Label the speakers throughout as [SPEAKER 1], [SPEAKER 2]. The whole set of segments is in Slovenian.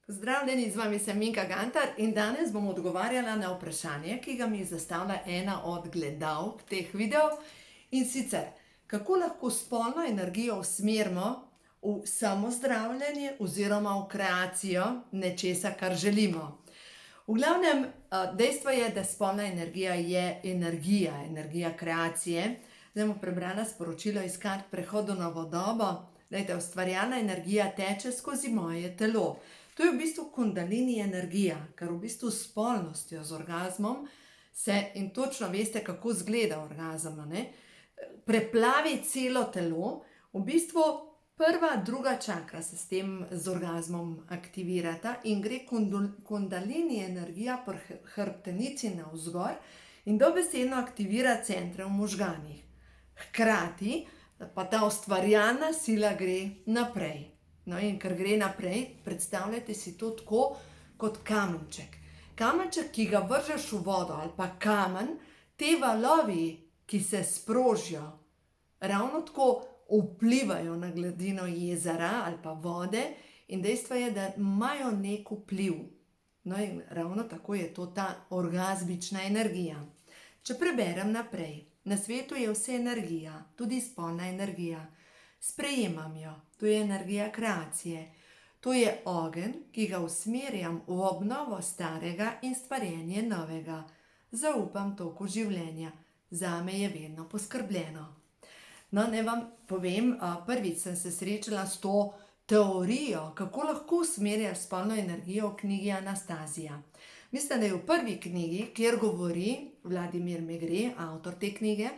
[SPEAKER 1] Pozdravljeni, z vami sem Minka Gantar in danes bom odgovarjala na vprašanje, ki ga mi zastavlja ena od gledalk teh videov. In sicer, kako lahko spolno energijo usmerimo v samozdravljenje oziroma v kreacijo nečesa, kar želimo. V glavnem, dejstvo je, da spolna energija je energija kreacije. Zdaj bom prebrala sporočilo iz kart Prehodu na novo dobo. Glejte, ustvarjalna energija teče skozi moje telo. To je v bistvu kundalini energija, ker v bistvu s spolnostjo, z orgazmom se, in točno veste, kako izgleda orgazem, ne? Preplavi celo telo, v bistvu prva, druga čakra se s tem z orgazmom aktivirata in gre kundalini energija po hrbtenici navzgor in dobesedno aktivira centre v možganih. Hkrati pa ta ustvarjalna sila gre naprej. No, in ker gre naprej, predstavljajte si to tako kot kamenček. Kamenček, ki ga vržeš v vodo, ali pa kamen, te valovi, ki se sprožijo, ravno tako vplivajo na gladino jezera ali pa vode, in dejstvo je, da imajo nek vpliv. No, in ravno tako je to ta orgazmična energija. Če preberem naprej, na svetu je vse energija, tudi spolna energija. Sprejemam jo, to je energija kreacije. To je ogenj, ki ga usmerjam v obnovo starega in stvarjenje novega. Zaupam toku življenja, zame je vedno poskrbljeno. No, naj vam povem, prvič sem se srečala s to teorijo, kako lahko usmerjaš spolno energijo v knjigi Anastazija. Mislim, da je v prvi knjigi, kjer govori Vladimir Megre, avtor te knjige,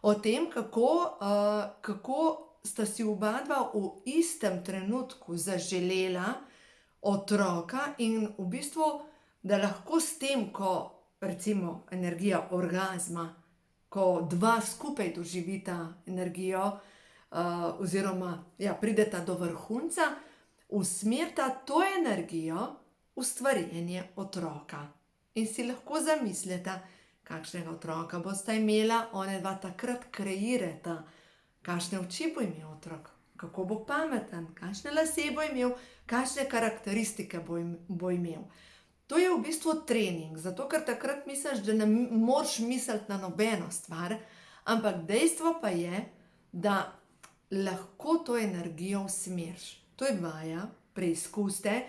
[SPEAKER 1] o tem, kako sta si obadva v istem trenutku zaželela otroka in v bistvu, da lahko s tem, ko recimo energija orgazma, ko dva skupaj doživita energijo oziroma prideta do vrhunca, usmerita to energijo v stvarjenje otroka. In si lahko zamislite, kakšnega otroka bosta imela, onadva takrat kreirata. Kakšne oči bo imel otrok, kako bo pameten, kakšne lase bo imel, kakšne karakteristike bo imel. To je v bistvu trening, zato ker takrat misliš, da ne moraš misliti na nobeno stvar, ampak dejstvo pa je, da lahko to energijo usmeriš. To je vaja, preizkuste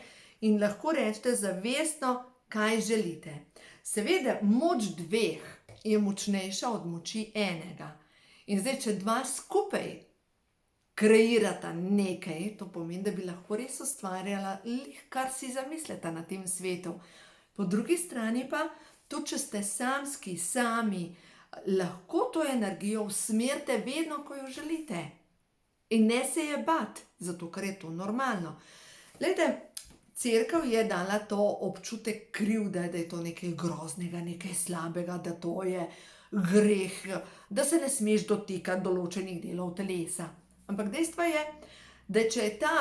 [SPEAKER 1] in lahko rečete zavestno, kaj želite. Seveda, moč dveh je močnejša od moči enega. In zdaj, če dva skupaj kreirata nekaj, to pomeni, da bi lahko res ustvarjala kar si zamislite na tem svetu. Po drugi strani pa, tudi če ste samski, sami, lahko to energijo usmerite vedno, ko jo želite. In ne se je bati, zato ker je to normalno. Glejte, cerkev je dala to občutek krivde, da je to nekaj groznega, nekaj slabega, da to je greh, da se ne smeš dotikati določenih delov telesa. Ampak dejstvo je, da če je ta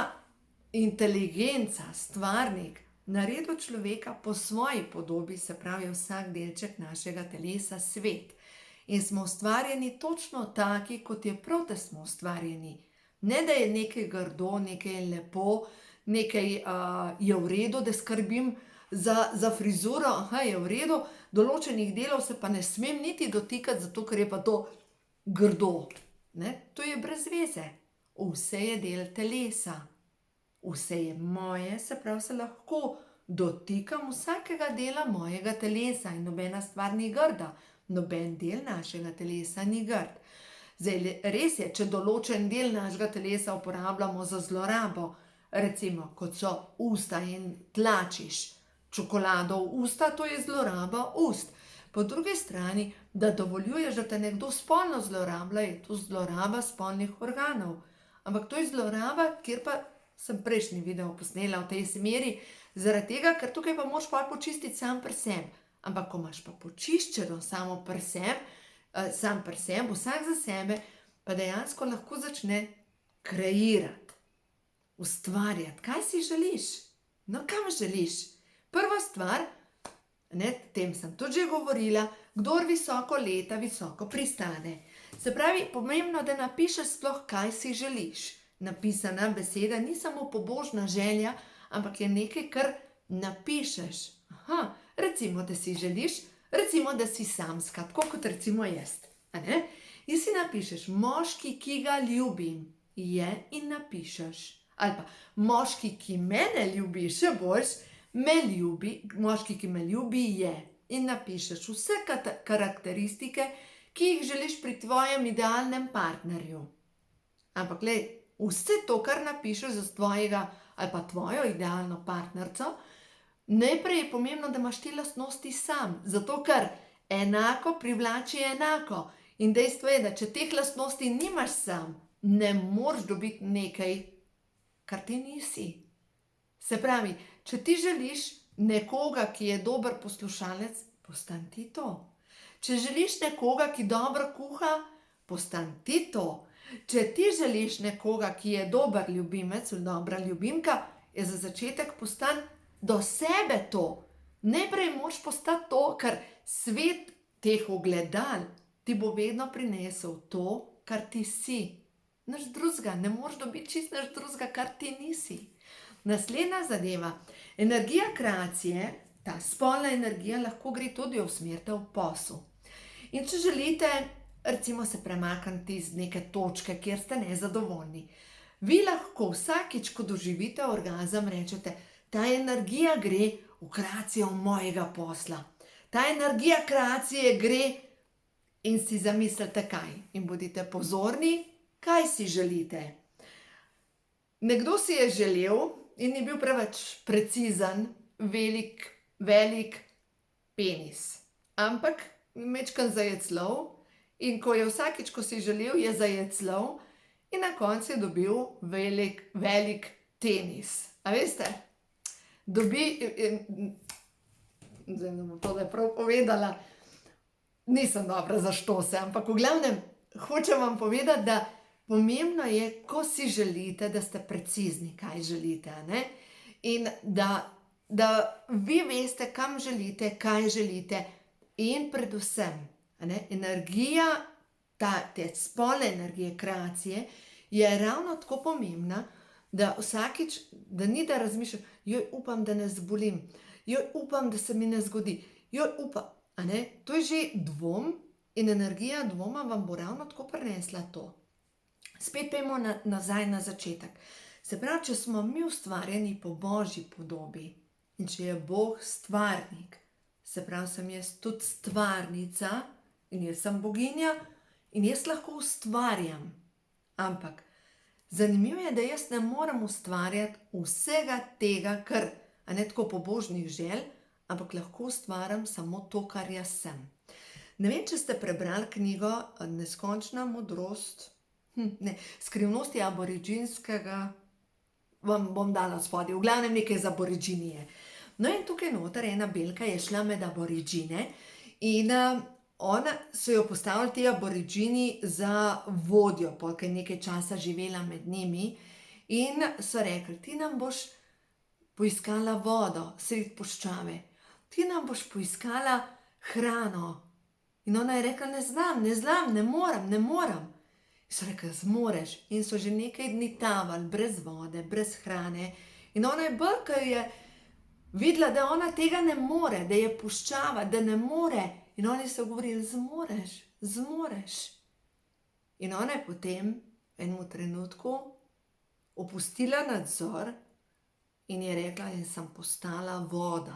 [SPEAKER 1] inteligenca, stvarnik, naredil človeka po svoji podobi, se pravi vsak delček našega telesa, svet. In smo ustvarjeni točno taki, kot je prav, da smo ustvarjeni. Ne, da je nekaj grdo, nekaj lepo, nekaj je v redu, da skrbim za frizuro, je v redu, določenih delov se pa ne smem niti dotikati, zato ker je pa to grdo. Ne? To je brez veze. Vse je del telesa. Vse je moje, se pravi, se lahko dotikam vsakega dela mojega telesa in nobena stvar ni grda. Noben del našega telesa ni grd. Zdaj, res je, če določen del našega telesa uporabljamo za zlorabo, recimo, kot so usta in tlačiš čokolado v usta, to je zloraba ust. Po drugi strani, da dovoljuješ, da te nekdo spolno zlorablja, je to zloraba spolnih organov. Ampak to je zloraba, kjer pa sem prejšnji video posnela v tej smeri, zaradi tega, ker tukaj pa moraš pa počistiti sam pri sebi. Ampak ko imaš pa počiščeno samo pri sebi, sam pri sebi, vsak za sebe, pa dejansko lahko začne kreirati, ustvarjati. Kaj si želiš? No, kam želiš? Prva stvar, tem sem tudi že govorila, kdor visoko leta, visoko pristane. Se pravi, pomembno, da napišeš sploh, kaj si želiš. Napisana beseda ni samo pobožna želja, ampak je nekaj, kar napišeš. Aha, recimo, da si želiš, recimo, da si samska, tako kot recimo jaz. A ne? In si napišeš, moški, ki ga ljubim, je in napišeš. Ali pa moški, ki mene ljubi, še boljš, me ljubi, moški, ki me ljubi, je. In napišeš vse karakteristike, ki jih želiš pri tvojem idealnem partnerju. Ampak glej, vse to, kar napišeš za tvojega ali pa tvojo idealno partnerco, najprej je pomembno, da imaš te lastnosti sam, zato ker enako privlači enako. In dejstvo je, da če teh lastnosti nimaš sam, ne moreš dobiti nekaj, kar ti nisi. Se pravi, če ti želiš nekoga, ki je dober poslušalec, postan ti to. Če želiš nekoga, ki dobro kuha, postan ti to. Če ti želiš nekoga, ki je dober ljubimec ali dobra ljubimka, je za začetek postan do sebe to. Najprej moraš postati to, ker svet teh ogledal ti bo vedno prinesel to, kar ti si. Nič drugega, ne moreš dobiti čisto nič drugega, kar ti nisi. Naslednja zadeva, energija kreacije, ta spolna energija lahko gre tudi v usmeritev v posel. In če želite, recimo se premakniti iz neke točke, kjer ste nezadovoljni, vi lahko vsakič, ko doživite orgazem, rečete, ta energija gre v kreacijo mojega posla. Ta energija kreacije gre in si zamislite kaj. In bodite pozorni, kaj si želite. Nekdo si je želel in ni bil preveč precizen, velik penis. Ampak majčkeno zajecljav in ko je vsakič, ko si želel, je zajecljav in na koncu je dobil velik tenis. A veste? Zdaj ne bom to, da je prav povedala, nisem dobra za štose, ampak v glavnem hočem vam povedati, da pomembno je, ko si želite, da ste precizni, kaj želite, ne? In da vi veste, kam želite, kaj želite in predvsem, ne? Energija, te spolne energije kreacije je ravno tako pomembna, da vsakič, da ni da razmišljam, joj, upam, da ne zbolim, joj, upam, da se mi ne zgodi, joj, upam, a ne? To je že dvom in energija dvoma vam bo ravno tako prinesla to. Spet pojmo nazaj na začetek. Se pravi, če smo mi ustvarjeni po Božji podobi in če je Bog stvarnik, se pravi, sem jaz tudi stvarnica in jaz sem boginja in jaz lahko ustvarjam. Ampak zanimivo je, da jaz ne morem ustvarjati vsega tega, kar, a ne tako pobožnih želj, ampak lahko ustvarjam samo to, kar jaz sem. Ne vem, če ste prebrali knjigo Neskončna modrost, Skrivnosti aboriginskega, vam bom dala spodaj, v glavnem nekaj z aboriginije. No in tukaj noter ena belka je šla med aborigine in ona so jo postavili ti aborigini za vodjo, polk je nekaj časa živela med njimi in so rekli, ti nam boš poiskala vodo sred puščave, ti nam boš poiskala hrano. In ona je rekla, ne znam, ne morem. So rekli, zmoreš. In so že nekaj dni tavali, brez vode, brez hrane. In ona je bolj, ko je videla, da ona tega ne more, da je puščava, da ne more. In oni so govorili, zmoreš. In ona je potem v enem trenutku opustila nadzor in je rekla, in sem postala voda.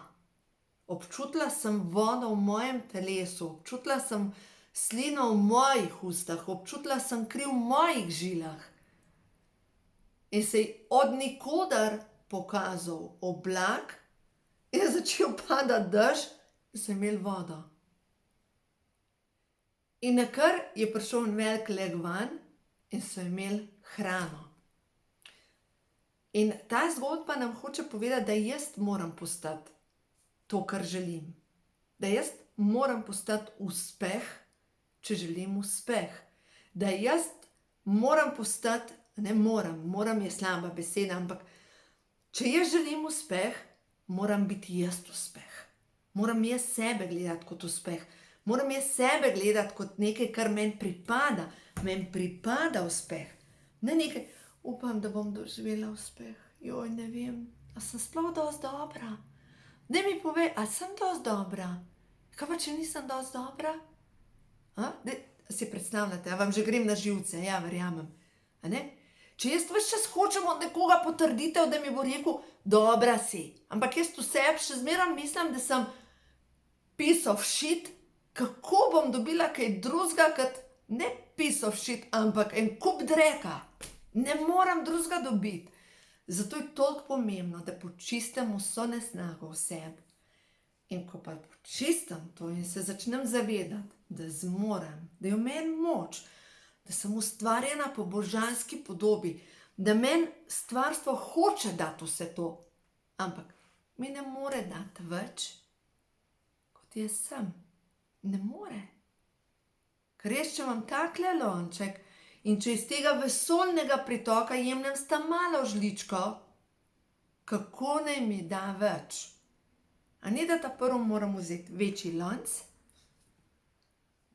[SPEAKER 1] Občutila sem vodo v mojem telesu, občutila sem slino v mojih ustah, občutila sem kri v mojih žilah. In se je od nikoder pokazal oblak in je začel padati dež in so imeli vodo. In nakar je prišel en velik lek ven in so imeli hrano. In ta zgodba nam hoče povedati, da jaz moram postati to, kar želim. Da jaz moram postati uspeh, če želim uspeh. Da jaz moram postati, moram je slaba beseda, ampak če jaz želim uspeh, moram biti jaz uspeh. Moram jaz sebe gledati kot uspeh. Moram jaz sebe gledati kot nekaj, kar meni pripada. Meni pripada uspeh. Ne nekaj, upam, da bom doživela uspeh. Joj, ne vem, a a sem sploh dosti dobra? Daj mi povej, a sem dosti dobra? Kaj pa, če nisem dosti dobra? Si predstavljate, a vam že grem na živce, ja, verjamem. A ne? Če jaz ves čas hočem od nekoga potrditev, da mi bo rekel, dobra si, ampak jaz v sebi še zmeraj mislim, da sem piece of shit, kako bom dobila kaj drugega kot ne piece of shit, ampak en kup dreka. Ne morem drugega dobiti. Zato je toliko pomembno, da počistim vso nesnago v sebi. In ko pa počistim to in se začnem zavedati, da zmorem, da je v meni moč, da sem ustvarjena po božanski podobi, da meni stvarstvo hoče dati vse to, ampak mi ne more dati več, kot jaz sem. Ne more. Ker jaz, če imam takle lonček in če iz tega vesoljnega pritoka jemljem sta malo žličko, kako naj mi da več? A ni, da ta prvo moram vzeti večji lonc,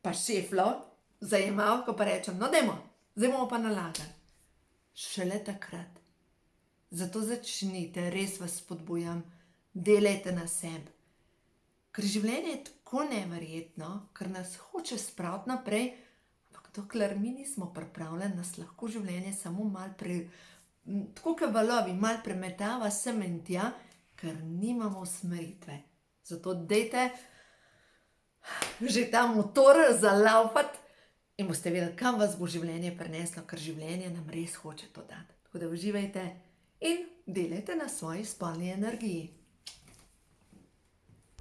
[SPEAKER 1] pa šeflo, zajemalko, pa rečem, no dajmo, zdaj bomo pa nalagali. Šele takrat. Zato začnite, res vas spodbujam, delajte na sebi. Ker življenje je tako neverjetno, ker nas hoče spraviti naprej, ampak dokler mi nismo pripravljeni, nas lahko življenje samo malo tako kot valovi, malo premetava sem in tja, ker nimamo usmeritve. Zato dejte že ta motor zalaufati in boste vedeli, kam vas bo življenje prineslo, ker življenje nam res hoče to dati. Tako da uživajte in delajte na svoji spolni energiji.